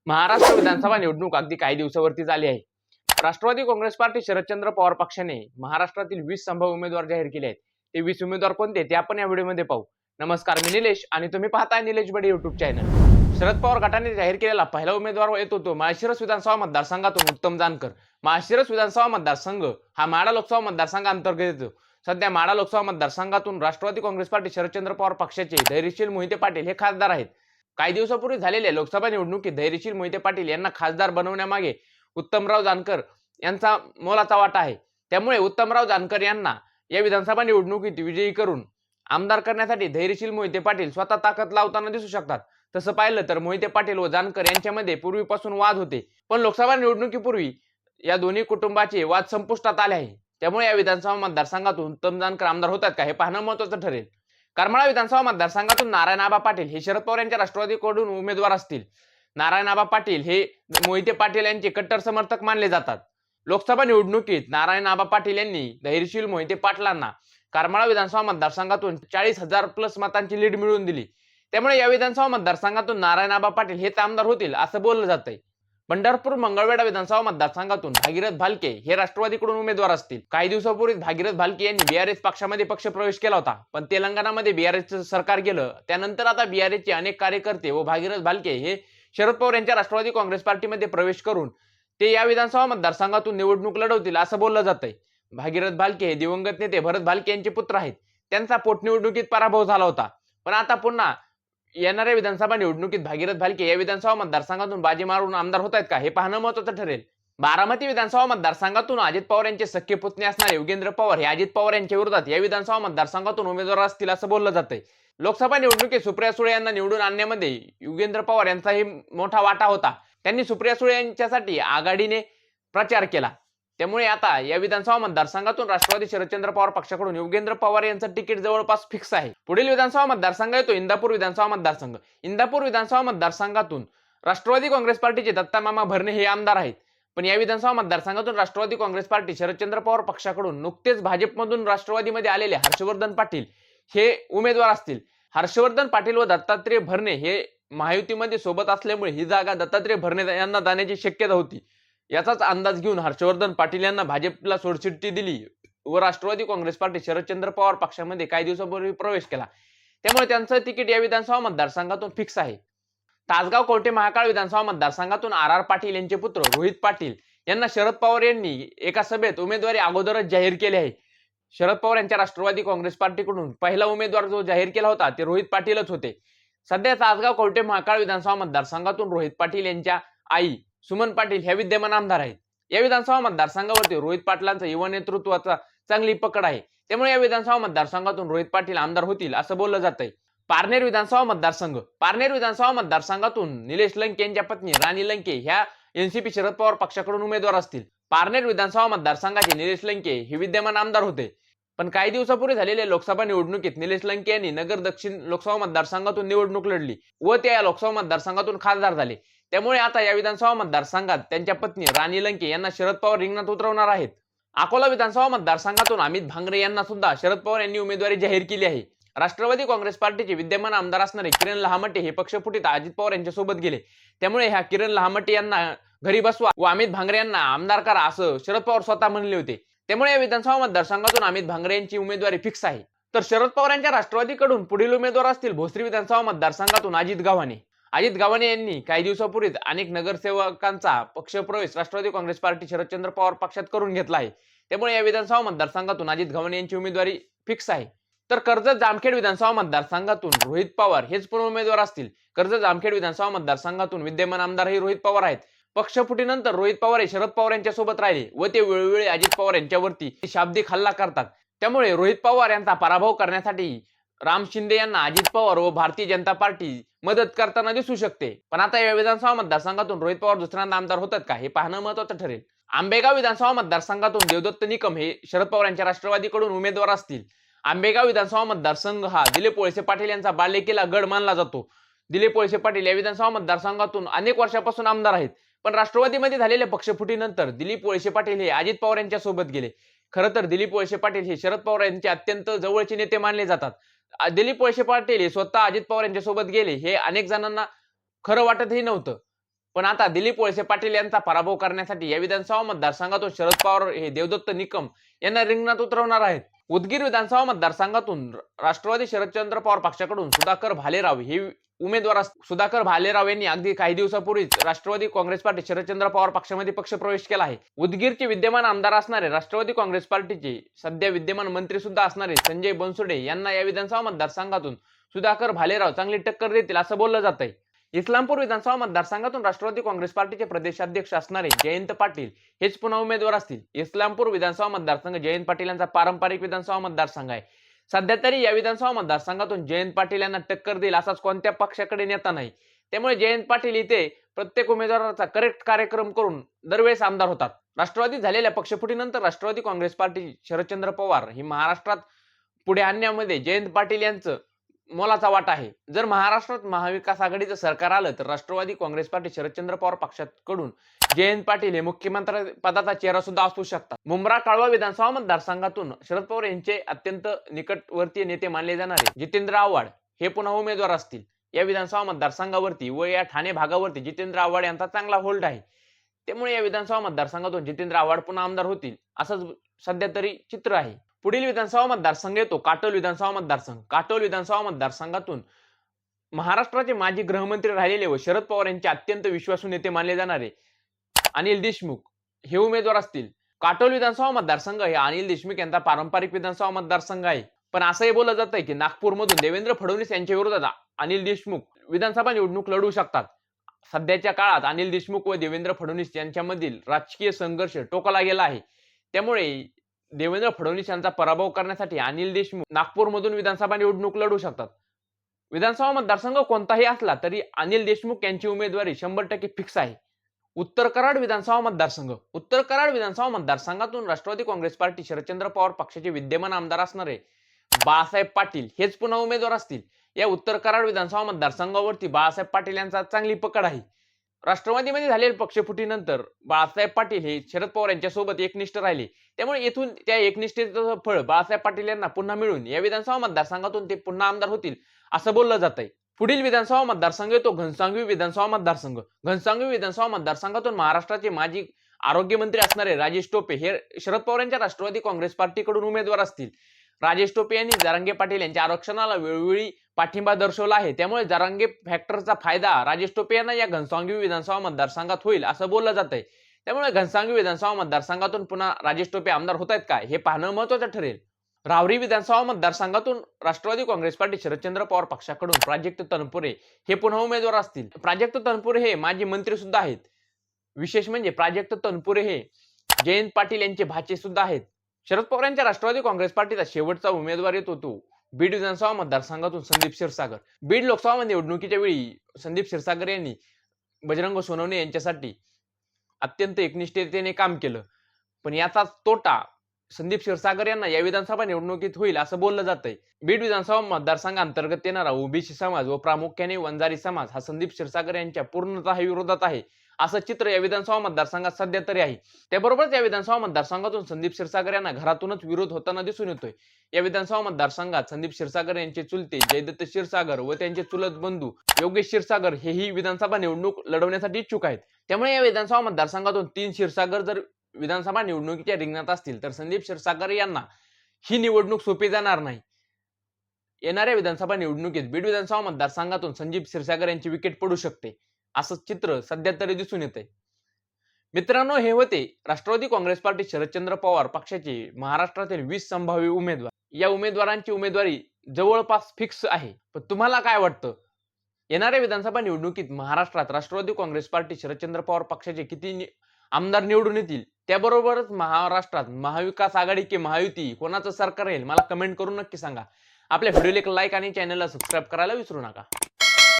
महाराष्ट्र विधानसभा निवडणूक अगदी काही दिवसावरती झाली आहे. राष्ट्रवादी काँग्रेस पार्टी शरदचंद्र पवार पक्षाने महाराष्ट्रातील 20 संभाव्य उमेदवार जाहीर केले आहेत. ते 20 उमेदवार कोणते ते आपण या व्हिडिओमध्ये पाहू. नमस्कार, मी निलेश आणि तुम्ही पाहताय निलेश बडे युट्यूब चॅनल. शरद पवार गटाने जाहीर केलेला पहिला उमेदवार येतो तो माळशिरस विधानसभा मतदारसंघातून उत्तम जानकर. माळशिरस विधानसभा मतदारसंघ हा माढा लोकसभा मतदारसंघाअंतर्गत येतो. सध्या माढा लोकसभा मतदारसंघातून राष्ट्रवादी काँग्रेस पार्टी शरदचंद्र पवार पक्षाचे धैर्यशील मोहिते पाटील हे खासदार आहेत. काही दिवसापूर्वी झालेल्या लोकसभा निवडणुकीत धैर्यशील मोहिते पाटील यांना खासदार बनवण्यामागे उत्तमराव जानकर यांचा मोलाचा वाटा आहे. त्यामुळे उत्तमराव जानकर यांना या विधानसभा निवडणुकीत विजयी करून आमदार करण्यासाठी धैर्यशील मोहिते पाटील स्वतः ताकद लावताना दिसू शकतात. तसं पाहिलं तर मोहिते पाटील व जानकर यांच्यामध्ये पूर्वीपासून वाद होते, पण लोकसभा निवडणुकीपूर्वी या दोन्ही कुटुंबाचे वाद संपुष्टात आले आहे. त्यामुळे या विधानसभा मतदारसंघातून उत्तम जानकर आमदार होतात का हे पाहणं महत्त्वाचं ठरेल. करमाळा विधानसभा मतदारसंघातून नारायणआबा पाटील हे शरद पवार यांच्या राष्ट्रवादीकडून उमेदवार असतील. नारायणआबा पाटील हे मोहिते पाटील यांचे कट्टर समर्थक मानले जातात. लोकसभा निवडणुकीत नारायणआबा पाटील यांनी धैर्यशील मोहिते पाटलांना करमाळा विधानसभा मतदारसंघातून 40,000 प्लस मतांची लीड मिळवून दिली. त्यामुळे या विधानसभा मतदारसंघातून नारायणआबा पाटील हेच आमदार होतील असं बोललं जातंय. पंढरपूर मंगळवेढा विधानसभा मतदारसंघातून भागीरथ भालके हे राष्ट्रवादीकडून उमेदवार असतील. काही दिवसापूर्वी भागीरथ भालके यांनी बीआरएस पक्षामध्ये पक्षप्रवेश केला होता, पण तेलंगणामध्ये बीआरएसचं सरकार गेलं. त्यानंतर आता बीआरएसचे अनेक कार्यकर्ते व भागीरथ भालके हे शरद पवार यांच्या राष्ट्रवादी काँग्रेस पार्टीमध्ये प्रवेश करून ते या विधानसभा मतदारसंघातून निवडणूक लढवतील असं बोललं जातंय. भागीरथ भालके हे दिवंगत नेते भरत भालके यांचे पुत्र आहेत. त्यांचा पोटनिवडणुकीत पराभव झाला होता, पण आता पुन्हा येणाऱ्या विधानसभा निवडणुकीत भागीरथ भालके या विधानसभा मतदारसंघातून बाजी मारून आमदार होत आहेत का हे पाहणं महत्त्वाचं ठरेल. बारामती विधानसभा मतदारसंघातून अजित पवार यांचे सख्खे पुतणे असणारे योगेंद्र पवार हे अजित पवार यांच्या विरोधात या विधानसभा मतदारसंघातून उमेदवार असतील असं बोललं जातंय. लोकसभा निवडणुकीत सुप्रिया सुळे यांना निवडून आणण्यामध्ये योगेंद्र पवार यांचाही मोठा वाटा होता. त्यांनी सुप्रिया सुळे यांच्यासाठी आघाडीने प्रचार केला. त्यामुळे आता या विधानसभा मतदारसंघातून राष्ट्रवादी शरदचंद्र पवार पक्षाकडून योगेंद्र पवार यांचं तिकीट जवळपास फिक्स आहे. पुढील विधानसभा मतदारसंघ येतो इंदापूर विधानसभा मतदारसंघ. इंदापूर विधानसभा मतदारसंघातून राष्ट्रवादी काँग्रेस पार्टीचे दत्ता मामा भरणे हे आमदार आहेत. पण या विधानसभा मतदारसंघातून राष्ट्रवादी काँग्रेस पार्टी शरदचंद्र पवार पक्षाकडून नुकतेच भाजपमधून राष्ट्रवादीमध्ये आलेले हर्षवर्धन पाटील हे उमेदवार असतील. हर्षवर्धन पाटील व दत्तात्रय भरणे हे महायुतीमध्ये सोबत असल्यामुळे ही जागा दत्तात्रय भरणे यांना जाण्याची शक्यता होती. याचाच अंदाज घेऊन हर्षवर्धन पाटील यांना भाजपला सोडचिठ्ठी दिली व राष्ट्रवादी काँग्रेस पार्टी शरदचंद्र पवार पक्षामध्ये काही दिवसापूर्वी प्रवेश केला. त्यामुळे त्यांचं तिकीट या विधानसभा मतदारसंघातून फिक्स आहे. तासगाव कवठे महाकाळ विधानसभा मतदारसंघातून आर पाटील यांचे पुत्र रोहित पाटील यांना शरद पवार यांनी एका सभेत उमेदवारी अगोदरच जाहीर केली आहे. शरद पवार यांच्या राष्ट्रवादी काँग्रेस पार्टीकडून पहिला उमेदवार जो जाहीर केला होता ते रोहित पाटीलच होते. सध्या तासगाव कवठे महाकाळ विधानसभा मतदारसंघातून रोहित पाटील यांच्या आई सुमन पाटील ह्या विद्यमान आमदार आहेत. या विधानसभा मतदारसंघावरती रोहित पाटलांचा युवा नेतृत्वाचा चांगली पकड आहे. त्यामुळे या विधानसभा मतदारसंघातून रोहित पाटील आमदार होतील असं बोललं जातंय. पारनेर विधानसभा मतदारसंघ. पारनेर विधानसभा मतदारसंघातून निलेश लंके यांच्या पत्नी राणी लंके ह्या एनसीपी शरद पवार पक्षाकडून उमेदवार असतील. पारनेर विधानसभा मतदारसंघाचे निलेश लंके हे विद्यमान आमदार होते, पण काही दिवसापूर्वी झालेल्या लोकसभा निवडणुकीत निलेश लंके यांनी नगर दक्षिण लोकसभा मतदारसंघातून निवडणूक लढली व ते या लोकसभा मतदारसंघातून खासदार झाले. त्यामुळे आता या विधानसभा मतदारसंघात त्यांच्या पत्नी राणी लंके यांना शरद पवार रिंगणात उतरवणार आहेत. अकोला विधानसभा मतदारसंघातून अमित भांगरे यांना सुद्धा शरद पवार यांनी उमेदवारी जाहीर केली आहे. राष्ट्रवादी काँग्रेस पार्टीचे विद्यमान आमदार असणारे किरण लहामटे हे पक्षफुटीत अजित पवार यांच्या सोबत गेले. त्यामुळे ह्या किरण लहामटे यांना घरी बसवा व अमित भांगरे यांना आमदार करा असं शरद पवार स्वतः म्हणले होते. त्यामुळे या विधानसभा मतदारसंघातून अमित भांगरे यांची उमेदवारी फिक्स आहे. तर शरद पवार यांच्या राष्ट्रवादीकडून पुढील उमेदवार असतील भोसरी विधानसभा मतदारसंघातून अजित गव्हाणे. अजित गव्हाणे यांनी काही दिवसापूर्वीच अनेक नगरसेवकांचा पक्षप्रवेश राष्ट्रवादी काँग्रेस पार्टी शरदचंद्र पवार पक्षात करून घेतला आहे. त्यामुळे या विधानसभा मतदारसंघातून अजित गव्हाणे यांची उमेदवारी फिक्स आहे. तर कर्जत जामखेड विधानसभा मतदारसंघातून रोहित पवार हेच पुन्हा उमेदवार असतील. कर्जत जामखेड विधानसभा मतदारसंघातून विद्यमान आमदारही रोहित पवार आहेत. पक्षफुटीनंतर रोहित पवार हे शरद पवार यांच्या सोबत राहिले व ते वेळोवेळी अजित पवार यांच्यावरती शाब्दिक हल्ला करतात. त्यामुळे रोहित पवार यांचा पराभव करण्यासाठी राम शिंदे यांना अजित पवार व भारतीय जनता पार्टी मदत करताना दिसू शकते. पण आता या विधानसभा मतदारसंघातून रोहित पवार दुसऱ्यांदा आमदार होतात का हे पाहणं महत्त्वाचं ठरेल. आंबेगाव विधानसभा मतदारसंघातून देवदत्त निकम हे शरद पवार यांच्या राष्ट्रवादीकडून उमेदवार असतील. आंबेगाव विधानसभा मतदारसंघ हा दिलीप वळसे पाटील यांचा बालेकिल्ला गड मानला जातो. दिलीप वळसे पाटील या विधानसभा मतदारसंघातून अनेक वर्षापासून आमदार आहेत, पण राष्ट्रवादीमध्ये झालेल्या पक्षफुटीनंतर दिलीप वळसे पाटील हे अजित पवार यांच्या सोबत गेले. खरं तर दिलीप वळसे पाटील हे शरद पवार यांचे अत्यंत जवळचे नेते मानले जातात. दिलीप वळसे पाटील हे स्वतः अजित पवार यांच्या सोबत गेले हे अनेक जणांना खरं वाटतही नव्हतं. पण आता दिलीप वळसे पाटील यांचा पराभव करण्यासाठी या विधानसभा मतदारसंघातून शरद पवार हे देवदत्त निकम यांना रिंगणात उतरवणार आहेत. उदगीर विधानसभा मतदारसंघातून राष्ट्रवादी शरदचंद्र पवार पक्षाकडून सुधाकर भालेराव हे उमेदवार सुधाकर भालेराव यांनी अगदी काही दिवसापूर्वीच राष्ट्रवादी काँग्रेस पार्टी शरदचंद्र पवार पक्षामध्ये पक्षप्रवेश केला आहे. उदगीरचे विद्यमान आमदार असणारे राष्ट्रवादी काँग्रेस पार्टीचे सध्या विद्यमान मंत्री सुद्धा असणारे संजय बनसोडे यांना या विधानसभा मतदारसंघातून सुधाकर भालेराव चांगली टक्कर देतील असं बोललं जात आहे. इस्लामपूर विधानसभा मतदारसंघातून राष्ट्रवादी काँग्रेस पार्टीचे प्रदेशाध्यक्ष असणारे जयंत पाटील हेच पुन्हा उमेदवार असतील. इस्लामपूर विधानसभा मतदारसंघ जयंत पाटील यांचा पारंपरिक विधानसभा मतदारसंघ आहे. सध्या तरी या विधानसभा मतदारसंघातून जयंत पाटील यांना टक्कर देईल असाच कोणत्या पक्षाकडे नेता नाही. त्यामुळे जयंत पाटील इथे प्रत्येक उमेदवाराचा करेक्ट कार्यक्रम करून दरवेळेस आमदार होतात. राष्ट्रवादी झालेल्या पक्षफुटीनंतर राष्ट्रवादी काँग्रेस पार्टी शरदचंद्र पवार ही महाराष्ट्रात पुढे आणण्यामध्ये जयंत पाटील यांचं मोलाचा वाटा आहे. जर महाराष्ट्रात महाविकास आघाडीचं सरकार आलं तर राष्ट्रवादी काँग्रेस पार्टी शरदचंद्र पवार पक्षाकडून जयंत पाटील हे मुख्यमंत्री पदाचा चेहरा सुद्धा असू शकतात. मुंब्रा काळवा विधानसभा मतदारसंघातून शरद पवार यांचे अत्यंत निकटवर्तीय नेते मानले जाणारे जितेंद्र आव्हाड हे पुन्हा उमेदवार असतील. या विधानसभा मतदारसंघावरती व या ठाणे भागावरती जितेंद्र आव्हाड यांचा चांगला होल्ड आहे. त्यामुळे या विधानसभा मतदारसंघातून जितेंद्र आव्हाड पुन्हा आमदार होतील असंच सध्या तरी चित्र आहे. पुढील विधानसभा मतदारसंघ येतो काटोल विधानसभा मतदारसंघ. काटोल विधानसभा मतदारसंघातून महाराष्ट्राचे माजी गृहमंत्री राहिलेले व शरद पवार यांचे अत्यंत विश्वासू नेते मानले जाणारे अनिल देशमुख हे उमेदवार असतील. काटोल विधानसभा मतदारसंघ हे अनिल देशमुख यांचा पारंपरिक विधानसभा मतदारसंघ आहे. पण असंही बोललं जात आहे की नागपूरमधून देवेंद्र फडणवीस यांच्या विरोधात अनिल देशमुख विधानसभा निवडणूक लढवू शकतात. सध्याच्या काळात अनिल देशमुख व देवेंद्र फडणवीस यांच्यामधील राजकीय संघर्ष टोकाला गेला आहे. त्यामुळे देवेंद्र फडणवीस यांचा पराभव करण्यासाठी अनिल देशमुख नागपूरमधून विधानसभा निवडणूक लढवू शकतात. विधानसभा मतदारसंघ कोणताही असला तरी अनिल देशमुख यांची उमेदवारी 100% फिक्स आहे. उत्तर कराड विधानसभा मतदारसंघ. उत्तर कराड विधानसभा मतदारसंघातून राष्ट्रवादी काँग्रेस पार्टी शरदचंद्र पवार पक्षाचे विद्यमान आमदार असणारे बाळासाहेब पाटील हेच पुन्हा उमेदवार असतील. या उत्तर कराड विधानसभा मतदारसंघावरती बाळासाहेब पाटील यांचा चांगली पकड आहे. राष्ट्रवादीमध्ये झालेल्या पक्षफुटीनंतर बाळासाहेब पाटील हे शरद पवार यांच्यासोबत एकनिष्ठ राहिले. त्यामुळे येथून त्या एकनिष्ठेचं फळ बाळासाहेब पाटील यांना पुन्हा मिळून या विधानसभा मतदारसंघातून ते पुन्हा आमदार होतील असं बोललं जात आहे. पुढील विधानसभा मतदारसंघ येतो घनसावंगी विधानसभा मतदारसंघ. घनसावंगी विधानसभा मतदारसंघातून महाराष्ट्राचे माजी आरोग्यमंत्री असणारे राजेश टोपे हे शरद पवार यांच्या राष्ट्रवादी काँग्रेस पार्टीकडून उमेदवार असतील. राजेश टोपे यांनी जरांगे पाटील यांच्या आरक्षणाला वेळोवेळी पाठिंबा दर्शवला आहे. त्यामुळे जरांगे फॅक्टरचा फायदा राजेश टोपे यांना या घनसावंगी विधानसभा मतदारसंघात होईल असं बोललं जात आहे. त्यामुळे घनसावंगी विधानसभा मतदारसंघातून पुन्हा राजेश टोपे आमदार होत आहेत का हे पाहणं महत्त्वाचं ठरेल. रावरी विधानसभा मतदारसंघातून राष्ट्रवादी काँग्रेस पार्टी शरदचंद्र पवार पक्षाकडून प्राजक्त तनपुरे हे पुन्हा उमेदवार असतील. प्राजक्त तनपुरे हे माजी मंत्री सुद्धा आहेत. विशेष म्हणजे प्राजक्त तनपुरे हे जयंत पाटील यांचे भाचे सुद्धा आहेत. शरद पवार यांच्या राष्ट्रवादी काँग्रेस पार्टीचा शेवटचा उमेदवार येतो तो बीड विधानसभा मतदारसंघातून संदीप क्षीरसागर. बीड लोकसभा निवडणुकीच्या वेळी संदीप क्षीरसागर यांनी बजरंग सोनवणे यांच्यासाठी अत्यंत एकनिष्ठतेने काम केलं. पण याचा तोटा संदीप क्षीरसागर यांना या विधानसभा निवडणुकीत होईल असं बोललं जात आहे. बीड विधानसभा मतदारसंघांतर्गत येणारा ओबीसी समाज व प्रामुख्याने वंजारी समाज हा संदीप क्षीरसागर यांच्या पूर्णतः विरोधात आहे असं चित्र या विधानसभा मतदारसंघात सध्या तरी आहे. त्याबरोबरच या विधानसभा मतदारसंघातून संदीप क्षीरसागर यांना घरातूनच विरोध होताना दिसून येतोय. या विधानसभा मतदारसंघात संदीप क्षीरसागर यांचे चुलते जयदत्त क्षीरसागर व त्यांचे चुलत बंधू योगेश क्षीरसागर हेही विधानसभा निवडणूक लढवण्यासाठी इच्छुक आहेत. त्यामुळे या विधानसभा मतदारसंघातून 3 क्षीरसागर जर विधानसभा निवडणुकीच्या रिंगणात असतील तर संदीप क्षीरसागर यांना ही निवडणूक सोपी जाणार नाही. येणाऱ्या विधानसभा निवडणुकीत बीड विधानसभा मतदारसंघातून संदीप क्षीरसागर यांची विकेट पडू शकते असं चित्र सध्या तरी दिसून येते. मित्रांनो, हे होते राष्ट्रवादी काँग्रेस पार्टी शरदचंद्र पवार पक्षाचे महाराष्ट्रातील 20 संभाव्य उमेदवार. या उमेदवारांची उमेदवारी जवळपास फिक्स आहे. पण तुम्हाला काय वाटतं, येणाऱ्या विधानसभा निवडणुकीत महाराष्ट्रात राष्ट्रवादी काँग्रेस पार्टी शरदचंद्र पवार पक्षाचे किती आमदार निवडून येतील? त्याबरोबरच महाराष्ट्रात महाविकास आघाडी की महायुती कोणाचं सरकार येईल मला कमेंट करून नक्की सांगा. आपल्या व्हिडिओला एक लाईक आणि चॅनलला सबस्क्राईब करायला विसरू नका.